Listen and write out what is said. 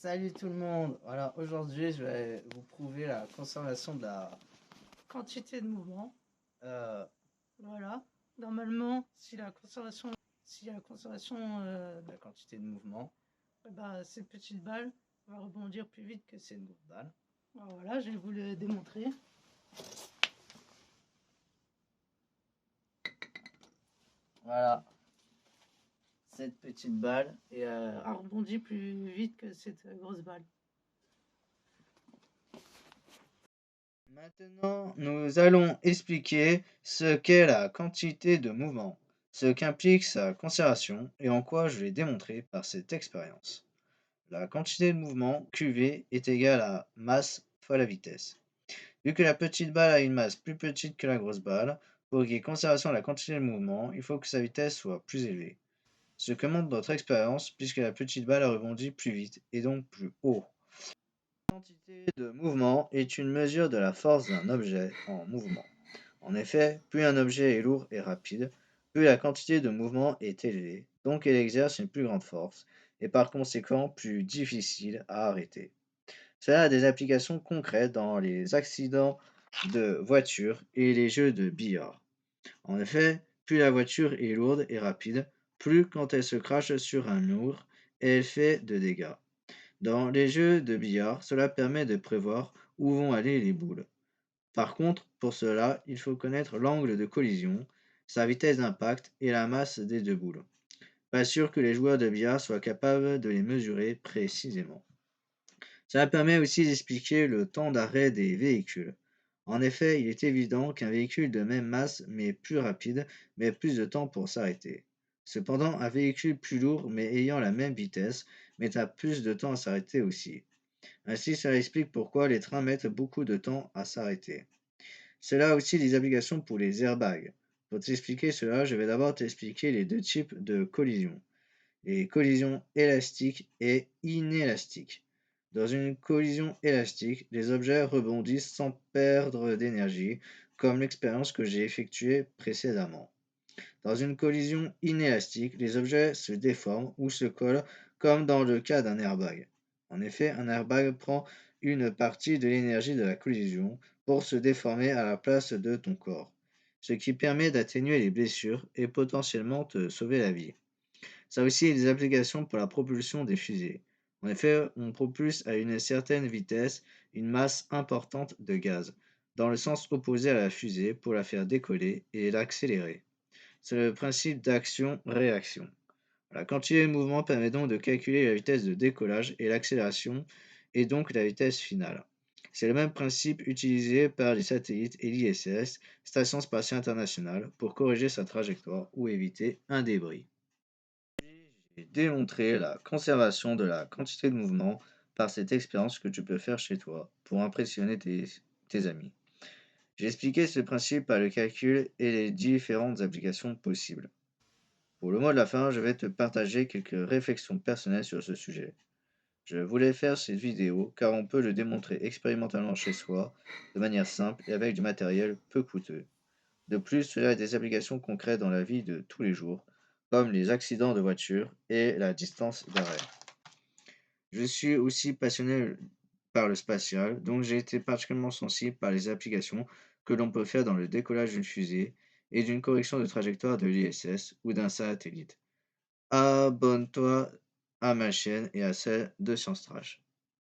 Salut tout le monde. Voilà, aujourd'hui je vais vous prouver la conservation de la quantité de mouvement. Voilà. Normalement, si la conservation de la quantité de mouvement, cette petite balle va rebondir plus vite que cette grosse balle. Voilà, je vais vous le démontrer. Voilà. Cette petite balle a rebondi plus vite que cette grosse balle. Maintenant, nous allons expliquer ce qu'est la quantité de mouvement, ce qu'implique sa conservation et en quoi je l'ai démontré par cette expérience. La quantité de mouvement, QV, est égale à masse fois la vitesse. Vu que la petite balle a une masse plus petite que la grosse balle, pour qu'il y ait conservation de la quantité de mouvement, il faut que sa vitesse soit plus élevée. Ce que montre notre expérience, puisque la petite balle a rebondi plus vite et donc plus haut. La quantité de mouvement est une mesure de la force d'un objet en mouvement. En effet, plus un objet est lourd et rapide, plus la quantité de mouvement est élevée, donc elle exerce une plus grande force, et par conséquent plus difficile à arrêter. Cela a des applications concrètes dans les accidents de voiture et les jeux de billard. En effet, plus la voiture est lourde et rapide, plus quand elle se crache sur un mur, elle fait de dégâts. Dans les jeux de billard, cela permet de prévoir où vont aller les boules. Par contre, pour cela, il faut connaître l'angle de collision, sa vitesse d'impact et la masse des deux boules. Pas sûr que les joueurs de billard soient capables de les mesurer précisément. Cela permet aussi d'expliquer le temps d'arrêt des véhicules. En effet, il est évident qu'un véhicule de même masse mais plus rapide met plus de temps pour s'arrêter. Cependant, un véhicule plus lourd mais ayant la même vitesse mettra plus de temps à s'arrêter aussi. Ainsi, cela explique pourquoi les trains mettent beaucoup de temps à s'arrêter. Cela a aussi des applications pour les airbags. Pour t'expliquer cela, je vais d'abord t'expliquer les deux types de collisions. Les collisions élastiques et inélastiques. Dans une collision élastique, les objets rebondissent sans perdre d'énergie, comme l'expérience que j'ai effectuée précédemment. Dans une collision inélastique, les objets se déforment ou se collent, comme dans le cas d'un airbag. En effet, un airbag prend une partie de l'énergie de la collision pour se déformer à la place de ton corps, ce qui permet d'atténuer les blessures et potentiellement te sauver la vie. Ça a aussi des applications pour la propulsion des fusées. En effet, on propulse à une certaine vitesse une masse importante de gaz, dans le sens opposé à la fusée pour la faire décoller et l'accélérer. C'est le principe d'action-réaction. La quantité de mouvement permet donc de calculer la vitesse de décollage et l'accélération, et donc la vitesse finale. C'est le même principe utilisé par les satellites et l'ISS, Station spatiale internationale, pour corriger sa trajectoire ou éviter un débris. J'ai démontré la conservation de la quantité de mouvement par cette expérience que tu peux faire chez toi pour impressionner tes amis. J'ai expliqué ce principe par le calcul et les différentes applications possibles. Pour le mot de la fin, je vais te partager quelques réflexions personnelles sur ce sujet. Je voulais faire cette vidéo car on peut le démontrer expérimentalement chez soi, de manière simple et avec du matériel peu coûteux. De plus, cela a des applications concrètes dans la vie de tous les jours, comme les accidents de voiture et la distance d'arrêt. Je suis aussi passionné par le spatial, donc j'ai été particulièrement sensible par les applications que l'on peut faire dans le décollage d'une fusée et d'une correction de trajectoire de l'ISS ou d'un satellite. Abonne-toi à ma chaîne et à celle de Science Trash.